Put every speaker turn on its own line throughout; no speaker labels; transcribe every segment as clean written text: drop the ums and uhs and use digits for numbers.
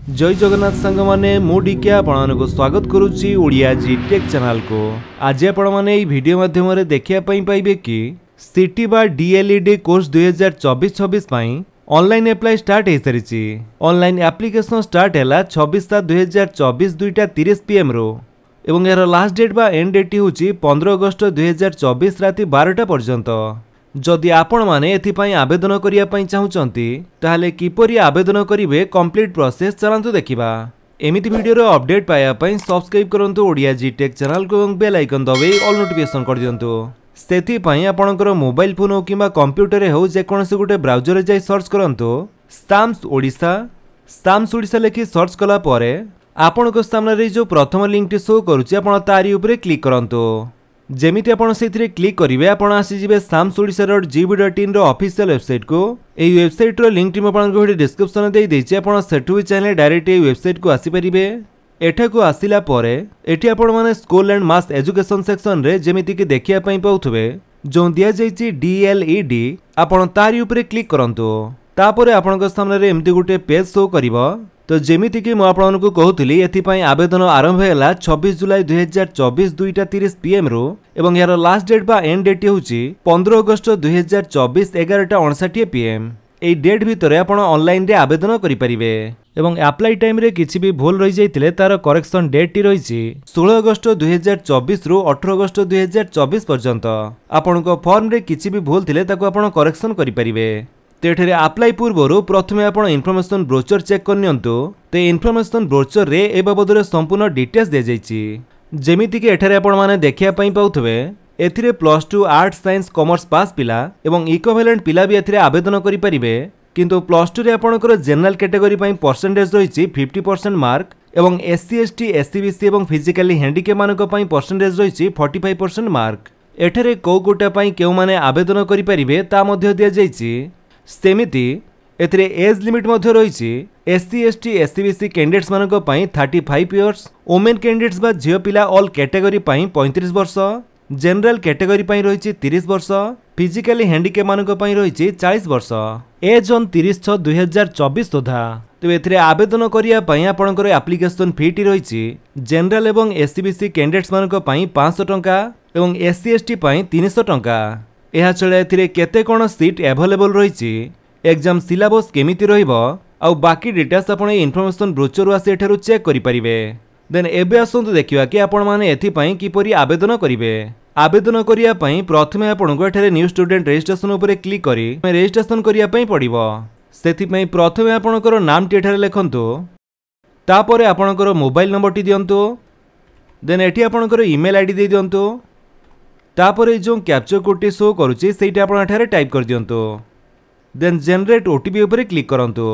जय जगन्नाथ सांग माने मु डीके आपण को स्वागत करुच्ची ओडिया जी टेक चैनल को। आज आपण माने ई वीडियो माध्यम रे देखिया पई पाइबे कि सिटी बा डीएलईडी कोर्स 2024-26 पई ऑनलाइन अप्लाई स्टार्ट हे सरिची। ऑनलाइन एप्लीकेशन स्टार्ट हैला 26/2024 2:30 पीएम रो एवं यार लास्ट डेट बा एंड डेट होची 15 अगस्त 2024 राति 12टा पर्यंत। जदि आपण माने एथिपाई आवेदन करिया पई चाहुचंती ताहाले किपरि आवेदन करिवे कंप्लीट प्रोसेस चलंतु देखिबा। एमिति वीडियो रो अपडेट पाया पई सब्सक्राइब करंतु ओडिया जी टेक चैनल को एवं बेल आइकन दबाई ऑल नोटिफिकेशन कर दियंतु। सेथि पई आपणकर मोबाइल फोन हो किबा कंप्यूटर हो जे कोनसे गुटे ब्राउजर रे जाई सर्च करंतु साम्स ओडिसा लेखि सर्च कला परे आपणको सामने रे जो प्रथम लिंक टी शो करूची आपण तारी ऊपर क्लिक करंतु। जेमिति आपण सेथिरे क्लिक करिवे आपण आसी जिवे samsodisha.gv.in रो ऑफिशियल वेबसाइट को। एई वेबसाइट रो लिंक टी म आपण को डिस्क्रिप्शन दे देछि आपण सेठु चैनल डायरेक्ट एई वेबसाइट को आसी परिबे। एठा को आसिला परे एठी आपण माने school and mass education section रे जेमिति कि देखिया पई पाउथबे जो दिया जाइछि डीएलईडी आपण तारी ऊपर क्लिक करंतु। तापरे आपणको सामने रे एमति गुटे पेज शो करिवो। तो जेमिति कि मु आपनको कहूली एथिपाई आवेदन आरंभ हैला 26 जुलाई 2024 2:30 पीएम रो एवं यार लास्ट डेट बा एंड डेट होची 15 अगस्त 2024 11:59 पीएम। एई डेट भितरे आपण ऑनलाइन रे आवेदन करि परिबे एवं अप्लाई टाइम रे किछि भी भूल रहि जाइतिले तार करेक्शन डेट टी रहिछि 16 अगस्त 2024 रो 18 अगस्त 2024 पर्यंत। आपनको फॉर्म रे किछि भी भूल थिले ताको आपण करेक्शन करि परिबे। तेठरे अप्लाई पूर्व प्रथमे आपण इनफॉरमेशन ब्रोचर चेक करनियंतु। ते इनफॉरमेशन ब्रोचर रे ए बाबद रे संपूर्ण डिटेल्स दे जाइछि। जेमिति कि एठारे आपण माने देखिया पई पाउथबे एथिरे +2 आर्ट्स साइंस कॉमर्स पास पिला एवं इक्विवेलेंट पिला भी एथिरे आवेदन करि परिबे। किंतु +2 रे आपणकर जनरल कैटेगरी पई परसेंटेज रहिछि 50% मार्क एवं एससी एसटी एससीबीसी एवं फिजिकली हैंडिकैप मानक पई परसेंटेज रहिछि 45% मार्क। एठारे को गोटा पई केउ माने आवेदन करि परिबे ता मध्ये दिया जाइछि। सेमिति एथिरे एज लिमिट मध्ये रहिछि एससी एसटी एससीबीसी कैंडिडेट्स मानक पई 35 इयर्स, वुमेन कैंडिडेट्स बा झियो पिला ऑल कैटेगरी पई 35 वर्ष, जनरल कैटेगरी पई रहिछि 30 वर्ष, फिजिकली हैंडिकैप मानक पई रहिछि 40 वर्ष। एज ऑन 30/6/2024 सुधा। तो एथिरे आवेदन करिया पई आपणकर एप्लीकेशन फी टी रहिछि जनरल एवं एससीबीसी कैंडिडेट्स मानक पई 500 टंका एवं एससी एसटी पई 300 टंका। एहा छळे एथिरे केते कोन सीट अवेलेबल रहिछि, एग्जाम सिलेबस केमिति रहिबो आ बाकी डिटेल्स आपण इनफॉरमेशन ब्रोचर आसी एठारु चेक करि परिबे। देन एबे आसंतु देखिबा कि आपण माने एथि पई किपरि आवेदन करिवे। आवेदन करिया पई प्रथमे आपण को एठारे न्यू स्टूडेंट रजिस्ट्रेशन ऊपर क्लिक करी रजिस्ट्रेशन करिया पई पड़िबो। सेथि पई प्रथमे आपणकर नाम टी एठारे लेखंतु, तापरे आपणकर मोबाइल नंबर टी दियंतु। देन एठी आपणकर ईमेल आईडी दे दियंतु। तापरे जो कैप्चर कोड टी शो करूची सेटा आपण एठारे टाइप कर दियंतु। देन जनरेट ओटीपी ऊपर क्लिक करंतु।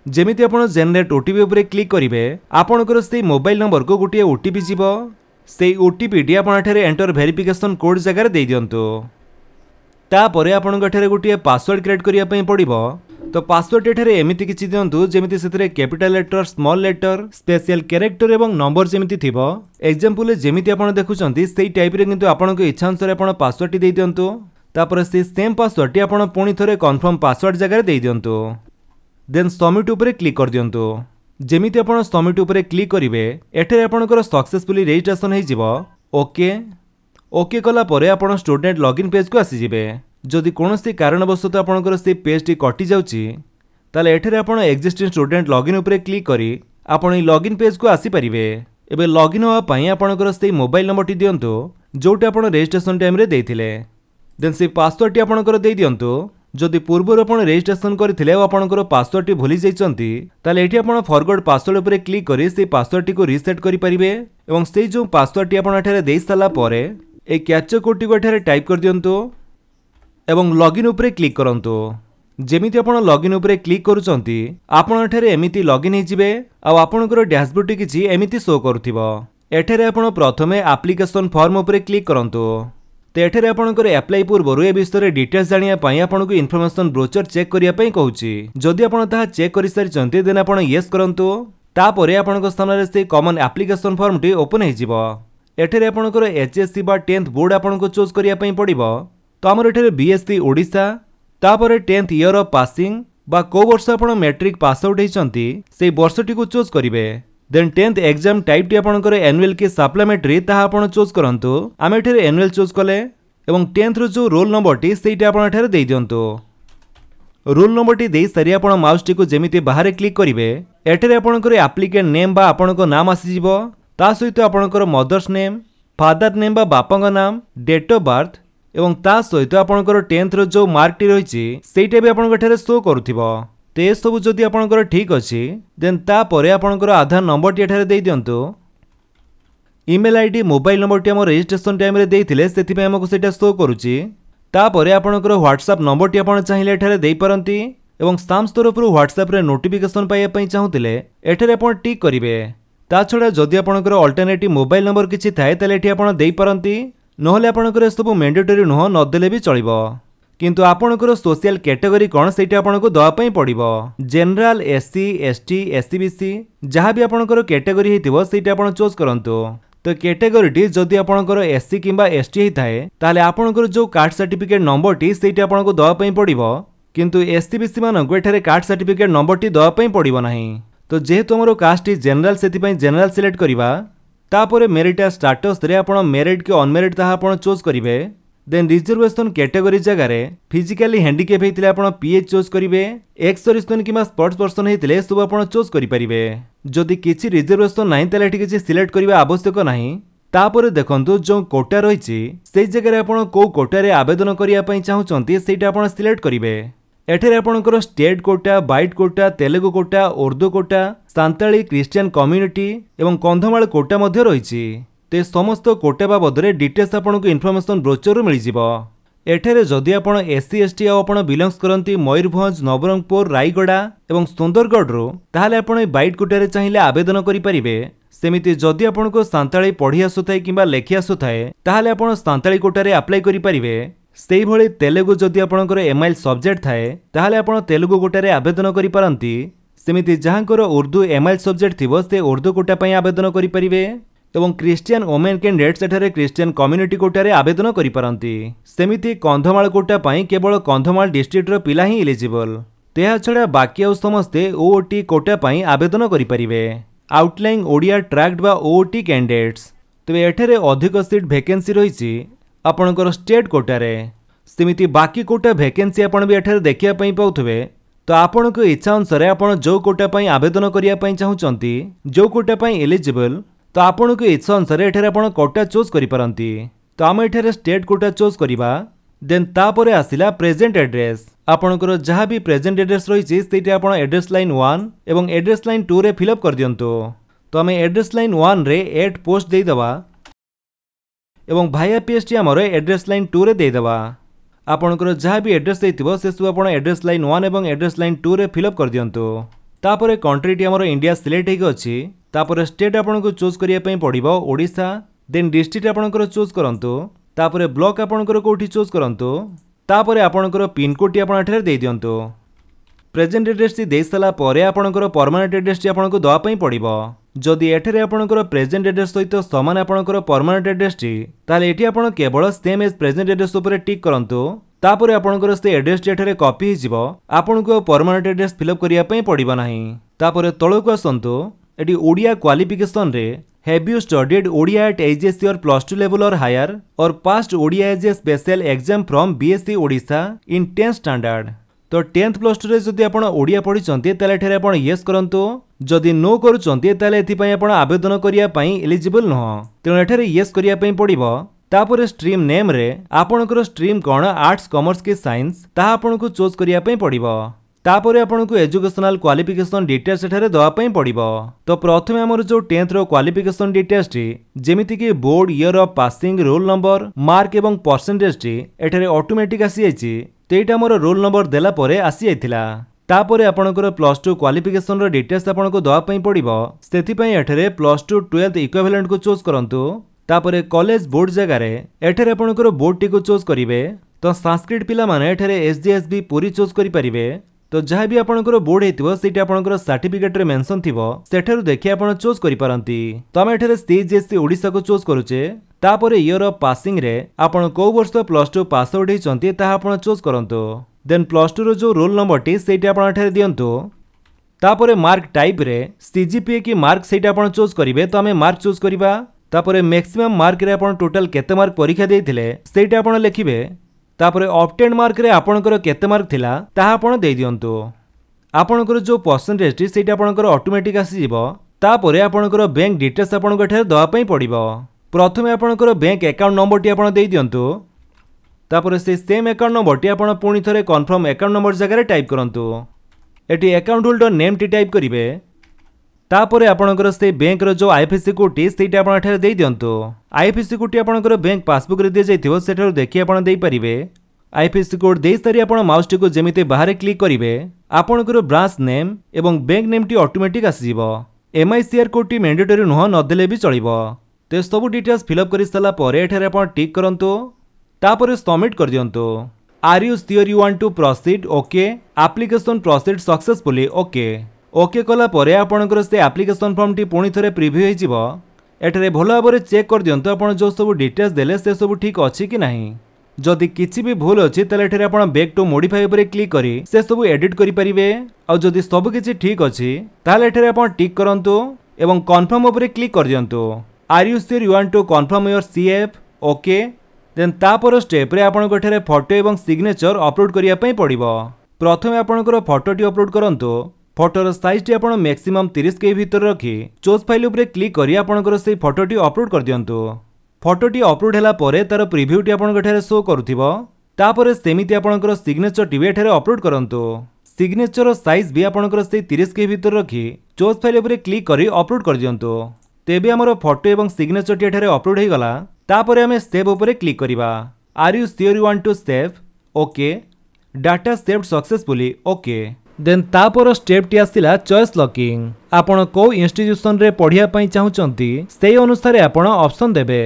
जेमिति आपण जनरेट ओटीपी ऊपर क्लिक करिवे आपणकर से मोबाइल नंबर को गोटे ओटीपी जीवो। से ओटीपी टी आपण एठारे एंटर वेरिफिकेशन कोड जगह दे दियंतु। तापरे आपण एठारे गोटे पासवर्ड क्रिएट करिया पई पड़िबो। तो पासवर्ड एठारे एमिति किछि दियंतु जेमिति सेतरे capital letter, small letter, special character एवं नंबर जेमिति थिबो। एग्जांपल जेमिति आपण देखुचंती सेही टाइप रे किंतु आपनको इच्छा अनुसार आपण पासवर्ड टी दे दियंतु। तापर से सेम पासवर्ड टी आपण पुणी थरे कन्फर्म पासवर्ड जगह दे दियंतु। देन सबमिट ऊपर क्लिक कर दियंतु। जेमिति आपण सबमिट ऊपर क्लिक करिवे एठारे आपणकर सक्सेसफुली रजिस्ट्रेशन हे जिवो। ओके कला परे आपण स्टूडेंट लॉगिन पेज को आसी जिवे। जदि कोनोसी कारणवशत आपणकर से पेज टी कटि जाउची ताले एठारे आपण एक्जिस्टिंग स्टूडेंट लॉगिन ऊपर क्लिक करी आपण लॉगिन पेज को आसी परिवे। एबे लॉगिन होआ पई आपणकर से मोबाइल नंबर टी दियंतु जोटा आपण रजिस्ट्रेशन टाइम रे देथिले। देन से पासवर्ड टी आपणकर दे दियंतु। जदि पूर्वर आपण रजिस्ट्रेशन करथिले आ आपणकर पासवर्ड टी भूली जाइचंती ताले एठी आपण फॉरगॉट पासवर्ड ऊपर क्लिक करी से पासवर्ड टी को रीसेट करि परिबे एवं से जो पासवर्ड टी आपण एठारे देइ साला परे ए कैप्चर कोड टी को एठारे टाइप कर दियंतु एवं लॉगिन ऊपर क्लिक करंतु। जेमिति आपण लॉगिन ऊपर क्लिक करूचंती आपण एठारे एमिति लॉगिन हे जिवे आ आपणकर डैशबोर्ड टी किछि एमिति शो करूथिबो। एठारे आपण प्रथमे एप्लीकेशन फॉर्म ऊपर क्लिक करंतु। तो एठारे आपणकर अप्लाई पूर्व ए विषय डिटेल्स जानिया पई आपनको इनफॉरमेशन ब्रोचर चेक करिया पई कहूची। जदि आपण ताहा चेक करि सारिचंती देन आपण यस करंतु। तापरे आपणक सामने से कॉमन एप्लीकेशन फॉर्म टी ओपन हे जिवो। एठारे आपणकर एचएससी बा 10th बोर्ड आपनको चूज करिया पई पड़िबो। तो हमर एठारे बीएससी ओडिसा, तापरे 10th ईयर ऑफ पासिंग बा को वर्ष आपण मैट्रिक पास आउट होइचंती से वर्षटी को चूज करिवे। देन 10th एग्जाम टाइप टी आपनकर एनुअल की सप्लीमेंटरी ताहा आपण चूज करंतु। आमे एठारे एनुअल चूज कले एवं 10th रो जो रोल नंबर टी सेटा आपण एठारे देई दियंतु। रोल नंबर टी देई सारी आपण माउस टी को जेमिति बाहर क्लिक करिवे एठारे आपनकर एप्लिकेंट नेम बा आपनको नाम आसी जिवो ता सहित आपनकर मदर्स नेम फादर नेम बा बापांग नाम डेट ऑफ बर्थ एवं ता सहित आपनकर 10th रो जो मार्क टी रहिछि सेटा भी आपनकर एठारे शो करूथिबो। तो ये सब जदि आपनकर ठीक अछि देन ता परे आपनकर आधार नंबर टी एठारे देई दियंतु। ईमेल आईडी मोबाइल नंबर टी हम रजिस्ट्रेशन टाइम रे देइथिले सेति पे हमको सेटा शो करूछि। ता परे आपनकर व्हाट्सएप नंबर टी आपण चाहिले एठारे देई परंती एवं साम्स तरफ रु व्हाट्सएप रे नोटिफिकेशन पाइया पई चाहुतिले एठारे आपण टिक करिवे। ता छडा जदि आपनकर अल्टरनेटिव मोबाइल नंबर किछि थाए ताले एठी आपण देई परंती नहले आपनकर सब मैंडेटरी नुह न देले भी चलिबो। किंतु आपनकर सोशल कैटेगरी कौन सेटा आपनको दवा पई पड़िबो। जनरल एससी एसटी एससीबीसी जहाँ भी आपनकर कैटेगरी हेतिबो सेटा आपण चूज करंतु। तो कैटेगरी टी जदि आपनकर एससी किंबा एसटी हेताए ताले आपनकर जो कार्ड सर्टिफिकेट नंबर टी सेटा आपनको दवा पई पड़िबो। किंतु एससीबीसी माननको एठारे कार्ड सर्टिफिकेट नंबर टी दवा पई पड़िबो नाही। तो जेहेतु हमरो कास्ट टी जनरल सेति पई जनरल सिलेक्ट करिबा तापरे मेरिट स्टेटस रे आपण मेरिट के अनमेरिट ताहा आपण चूज करिवे। देन रिजर्वेशन कैटेगरी जगह फिजिकली हैंडिकैप हेतिले आपण पीएच चूज करिवे। एक्स सर्विसमैन किबा स्पोर्ट्स पर्सन हेतिले सब आपण चूज करि परिवे। जदि किछि रिजर्वेशन नाही ताले एठी किछि सिलेक्ट करिवा आवश्यक नाही। तापरे देखंतु जो कोटा रहिछि सेई जगह आपण को कोटा रे आवेदन करिया पई चाहुचंती सेटा आपण सिलेक्ट करिवे। एठारे आपणकर स्टेट कोटा बाइट quota Telugu quota Urdu quota Santali Christian community एवं कंधमाल कोटा मध्य रहिछि। ते समस्त कोटा बाबद डिटेल्स आपको इनफॉरमेशन ब्रोचर मिल जिवो। एठारे जदि आपण एससी एसटी आपण बिलोंग्स करंती मयूरभंज नवरंगपुर रायगड़ा एवं सुंदरगढ़ रो ताहाले आपण बाइट कोटा रे चाहिए आवेदन करि परिबे। सेमिति जदि आपनको सांताली पढ़ी आसुथाए किंबा लेखि आसुथाए ताहाले आपण सांताली कोटा रे अप्लाई करि परिबे। सेही भली तेलुगु जदि आपणकर एमआईएल सब्जेक्ट थाए ताहाले आपण तेलुगु कोटा रे आवेदन करि पारंती। सेमिति जहांकर उर्दू एमआईएल सब्जेक्ट थिबो से उर्दू कोटा पई आवेदन करि परिबे एवं क्रिश्चियन वोमेन कैंडिडेट सेठारे क्रिश्चियन कम्युनिटी कोटा रे आवेदन करि पारंती। सेमिति कंधमाल कोटा पई केवल कंधमाल डिस्ट्रिक्ट रो पिला ही एलिजिबल। तेहा छडा बाकी आ समस्ते ओओटी कोटा पई आवेदन करि परिबे। आउटलाइन ओडिया ट्रैक्ट बा ओओटी कैंडिडेट्स तबे एठारे अधिक सीट वैकेंसी रहिछि आपणकर स्टेट कोटा रे। सेमिति बाकी कोटा वैकेंसी आपण भी एठारे देखिया पई पाउथबे। तो आपणक इच्छा अनुसार आपण जो कोटा पई आवेदन करिया पई चाहुचंती जो कोटा पई एलिजिबल तो आपणक इच्छा अनुसार एठारे आपण कोटा चूज करि पारंती। तो आम एठारे स्टेट कोटा चूज करिबा। देन तापरे आसिला प्रेजेंट एड्रेस। आपणकर जहाँ भी प्रेजेंट एड्रेस रहिछि सेठी आपण एड्रेस लाइन 1 एवं एड्रेस लाइन 2 रे फिलअप कर दियंतु। तो आम एड्रेस लाइन 1 रे एड पोस्ट देई दबा एवं भाया पीएसटी आमर एड्रेस लाइन 2 रे देई दबा। आपणकर जहाँ भी एड्रेस देइथिबो से सब आपण एड्रेस लाइन 1 एवं एड्रेस लाइन 2 रे फिलअप कर दियंतु। तापरे कंट्री टी आमर इंडिया सिलेक्ट हेक अछि। तापरे स्टेट आपनको चूज करिया पई पड़िबो ओडिशा। देन डिस्ट्रिक्ट आपणकर चूज करंतु। तापरे ब्लॉक आपणकर कोठी चूज करंतु। तापरे आपणकर पिन कोड टी आपण एठारे देई दियंतु। प्रेजेंट एड्रेस टी देई सला परे आपणकर परमानेंट एड्रेस टी आपनको दवा पई पड़िबो। जदि एठारे आपणकर प्रेजेंट एड्रेस सहित समान आपणकर परमानेंट एड्रेस टी ताले एठी आपण केवल सेम एज प्रेजेंट एड्रेस ऊपर टिक करंतु। तापरे आपणकर से एड्रेस टी एठारे कॉपी हि जिवो। आपनको परमानेंट एड्रेस फिलअप करिया पई पड़िबो नाही। तापरे तळको आसंतु। एटी ओडिया क्वालिफिकेशन रे have you studied Odia at HSC or +2 level or higher or passed Odia as a special exam from BSC Odisha in 10th standard. तो 10th +2 रे जदि आपण ओडिया पढिचंती ताले एठारे आपण यस करंतु। जदि नो करूचंती ताले एथि पई आपण आवेदन करिया पई एलिजिबल नह। तेणु एठारे यस करिया पई पड़िबो। तापरे स्ट्रीम नेम रे आपणकर स्ट्रीम कोन आर्ट्स कॉमर्स के साइंस ताहा आपनको चूज करिया पई पड़िबो। तापरे आपनको एजुकेशनल क्वालिफिकेशन डिटेल्स एठारे दवा पई पड़िबो। तो प्रथमे हमर जो 10th रो क्वालिफिकेशन डिटेल्स टी जेमिति कि board year of passing roll number mark एवं परसेंटेज टी एठारे ऑटोमेटिक आसी जाइछि। तेटा हमर रोल नंबर देला परे आसी जाइथिला। तापरे आपणकर +2 क्वालिफिकेशन रो डिटेल्स आपनको दवा पई पड़िबो। सेथि पई एठारे +2 12th इक्विवेलेंट को चूज करंतु। तापरे कॉलेज बोर्ड जगह रे एठारे आपणकर बोर्ड टी को चूज करिवे। तो संस्कृत पिला माने एठारे एसडीएसबी पूरी चूज करि परिबे। तो जहाँ भी आपणकर बोर्ड हेतिबो सेठी आपणकर सर्टिफिकेट रे मेंशन थिबो सेठारु देखि आपण चूज करि पारंती। तो हम एठारे सीजीएससी ओडिसा को चूज करूचे। तापरे ईयर ऑफ पासिंग रे आपण को वर्ष +2 पास आउट हेचंती ताहा आपण चूज करंतु। देन +2 रो जो रोल नंबर टी सेटा आपण एठारे दियंतु तापरे मार्क टाइप रे सीजीपीए की मार्क सेटा आपण चूज करिवे तो हमें मार्क चूज करिबा तापरे मैक्सिमम मार्क रे आपण टोटल केते मार्क परीक्षा देइथिले सेटा आपण लिखिबे तापरे ऑब्टेन मार्क रे आपणकर केते मार्क थिला ताहा आपण देइ दियंतु आपणकर जो परसेंटेज टी सेटा आपणकर ऑटोमेटिक आसी जिवो तापरे आपणकर बैंक डिटेल्स आपण एठारे दवा पई पड़िबो प्रथमे आपणकर बैंक अकाउंट नंबर टी आपण देइ दियंतु तापरे से सेम अकाउंट नंबर टी आपण पुणी थरे कन्फर्म अकाउंट नंबर जगह रे टाइप करंतु eighty account holder name T type करिवे तापरे आपणकर से बैंक रो जो आईएफएससी कोड टी सेटा आपण एठारे देइ दियंतु आईएफएससी कोड टी आपणकर बैंक पासबुक रे दे जाइथिबो सेठारो देखि आपण देइ परिबे आईएफएससी कोड देइ सारी आपण माउस टी को जेमिते बाहर क्लिक करिवे आपणकर ब्रांच नेम एवं बैंक नेम टी ऑटोमेटिक आसी जिवो एमआईसीआर कोड टी मैंडेटरी नुह न देले भी चलिबो ते सब डिटेल्स फिलअप करि सला परे एठारे आपण टिक करंतु तापरे सबमिट कर दियंतु are you sure you want to proceed okay application proceed successfully okay okay कला परे आपणकर से एप्लिकेशन फॉर्म टी पुणी थरे प्रीव्यू होई जिवो एठारे भलो भाबरे चेक कर दियंतु आपण जो सब डिटेल्स देले से सब ठीक अछि कि नाही जदि किछि भी भूल अछि तले एठारे आपण बैक टू मॉडिफाई उपरे क्लिक करी से सब एडिट करि परिबे आ जदि सब किछि ठीक अछि ताले एठारे आपण टिक करंतु एवं कन्फर्म उपरे क्लिक कर दियंतु are you sure you want to confirm your CF okay then तापर स्टेप रे आपण एठारे फोटो एवं सिग्नेचर अपलोड करिया पई पड़िबो प्रथमे आपणकर फोटो टी अपलोड करंतु फोटोर साइज टी आपण मैक्सिमम 30 के भीतर रखी चूज फाइल उपरे क्लिक करी आपणकर से फोटो टी अपलोड कर दियंतु फोटो टी अपलोड होला परे तार प्रीव्यू टी आपण एठारे शो करूथिबो तापरे सेमिति आपणकर सिग्नेचर टी एठारे अपलोड करंतु सिग्नेचर साइज भी आपणकर से 30 के भीतर रखी चूज फाइल उपरे क्लिक करी अपलोड कर दियंतु तेबे हमर फोटो एवं सिग्नेचर टी एठारे अपलोड हे गला तापरे हमें सेव उपरे क्लिक करिबा are you sure you want to save okay data saved successfully okay then तापर स्टेप टी आसिला चॉइस लॉकिंग आपण को इंस्टीट्यूशन रे पढिया पई चाहुचंती सेही अनुसार आपण ऑप्शन देबे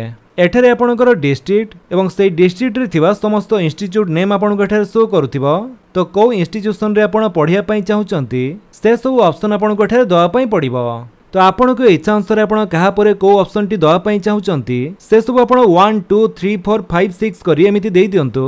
एठारे आपणकर डिस्ट्रिक्ट एवं सेही डिस्ट्रिक्ट रे थिबा समस्त इंस्टीट्यूट नेम आपण एठारे शो करूथिबो तो को इंस्टीट्यूशन रे आपण पढिया पई चाहुचंती से सब ऑप्शन आपण एठारे दवा पई पड़िबो तो आपण को इच्छा अनुसार आपण कहा परे को ऑप्शन टी दवा पई चाहुचंती से सब आपण 1 2 3 4 5 6 करी एमिति देइ दियंतु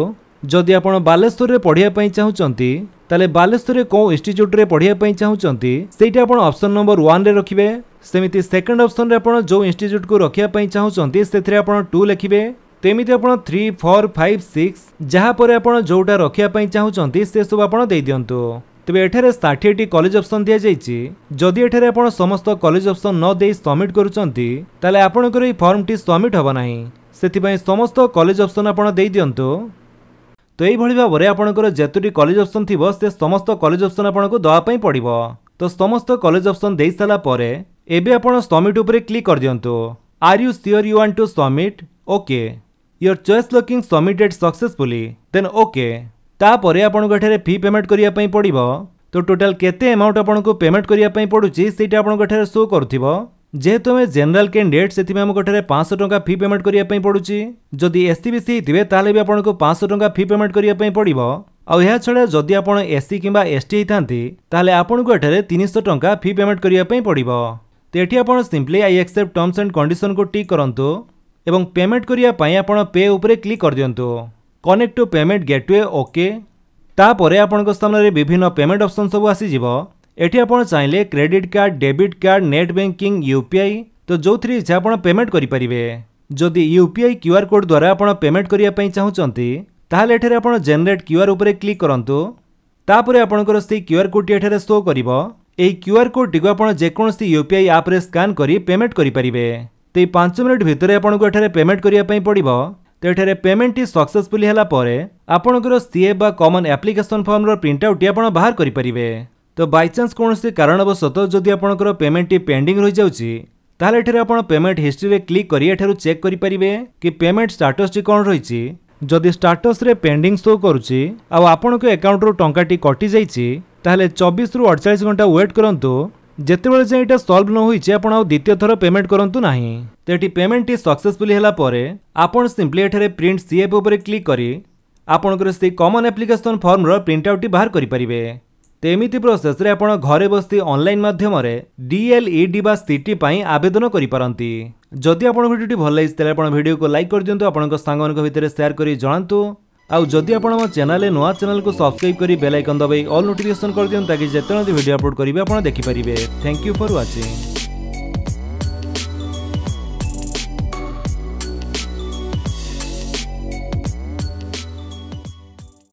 जदि आपण बालेश्वर रे पढिया पई चाहुचंती ताले बालेश्वर रे को इंस्टीट्यूट रे पढिया पई चाहुचंती सेटा आपण ऑप्शन नंबर 1 रे रखिबे सेमिति सेकंड ऑप्शन रे आपण जो इंस्टीट्यूट को रखिया पई चाहुचंती सेथरे आपण 2 लिखिबे तेमिति आपण 3 4 5 6 जहा परे आपण जोटा रखिया पई चाहुचंती से सब आपण देइ दियंतु तबे एठारे 60 टी कॉलेज ऑप्शन दिया जाइछि जदि एठारे आपण समस्त कॉलेज ऑप्शन न देइ सबमिट करूचंती ताले आपणकर ई फॉर्म टी सबमिट होबा नाही सेति पई समस्त कॉलेज ऑप्शन आपण देइ दियंतु तो एई भଳି भाबरे आपणकर जेतुटी कॉलेज ऑप्शन थिबो से समस्त कॉलेज ऑप्शन आपणको दवा पई पड़िबो तो समस्त कॉलेज ऑप्शन देइ साला परे एबे आपण सबमिट उपरे क्लिक कर दियंतु are you sure you want to submit okay your choice locking submitted successfully then okay तापरे आपनको एठारे फी पेमेंट करिया पई पड़िबो तो टोटल केते अमाउंट आपनको पेमेंट करिया पई पडुची सेटा आपनको एठारे शो करथिबो जेहेतु हमें जनरल कैंडिडेट से हमको एठारे 500 टंका फी पेमेंट करिया पई पडुची जदि एससी बीसी हिथिबे ताले भी आपनको 500 टंका फी पेमेंट करिया पई पड़िबो आ एहा छडा जदि आपण एससी किबा एसटी हिथांती ताले आपनको एठारे 300 टंका फी पेमेंट करिया पई पड़िबो तो एठी आपण simply I accept terms and condition को टिक करंतु एवं पेमेंट करिया पई आपण पे ऊपर क्लिक कर दियंतु connect to payment gateway okay तापरे आपनको सामने विभिन्न पेमेंट ऑप्शन सब आसी जिवो एठी आपण चाहिले credit card debit card net banking UPI तो जो थ्री इच्छा आपण पेमेंट करि परिबे जदि यूपीआई क्यूआर कोड द्वारा आपण पेमेंट करिया पई चाहुचंती ताहाले एठारे आपण जनरेट क्यूआर ऊपर क्लिक करंतु तापरे आपणकर से क्यूआर कोड टी एठारे शो करिवो एई क्यूआर कोड टी को आपण जेकोनसी यूपीआई ऐप रे स्कैन करी पेमेंट करि परिबे ते 5 मिनिट भितरे आपणको एठारे पेमेंट करिया पई पड़िवो तो एठारे पेमेंट टी सक्सेसफुली हला परे आपणकर सीए बा कॉमन एप्लिकेशन फॉर्म रो प्रिंट आउट टी आपण बाहर करि परिबे तो बाय चांस कोनोसी कारणवशतः जदि आपणकर पेमेंट टी पेंडिंग रहि जाउची ताहाले एठारे आपण पेमेंट हिस्ट्री रे क्लिक करी एठारु चेक करि परिबे कि पेमेंट स्टेटस टी कोन रहिची जदि स्टेटस रे पेंडिंग शो करूची आ आपणको अकाउंट रो टंका टी कटि जाईची ताहाले 24 रु 48 घंटा वेट करंतु जेतेबेले जे एटा सॉल्व न होईची आपण आ द्वितीय थर पेमेंट करंतु नाही तो एठी पेमेंट टी सक्सेसफुली हला परे आपण सिंपली एठारे प्रिंट सीएफ ऊपर क्लिक करी आपणकर से कॉमन एप्लिकेशन फॉर्म रो प्रिंट आउट टी बाहर करि परिबे तो एमिति प्रोसेस रे आपण घरे बसती ऑनलाइन माध्यम रे डीएलईडी बा सीटी पई आवेदन करि पारंती जदि आपण वीडियो टी भल लागिस तले आपण वीडियो को लाइक कर दियंतु आपनक सांग मानक भितर शेयर करी जणांतु आउ जदि आपण ଆମ चैनल नुआ चैनल को सब्सक्राइब करी बेल आइकन दबाई ऑल नोटिफिकेशन कर दियन ताकि जेतेବେଳେ वीडियो अपलोड करिवे आपण देखि परिबे। Thank you for watching.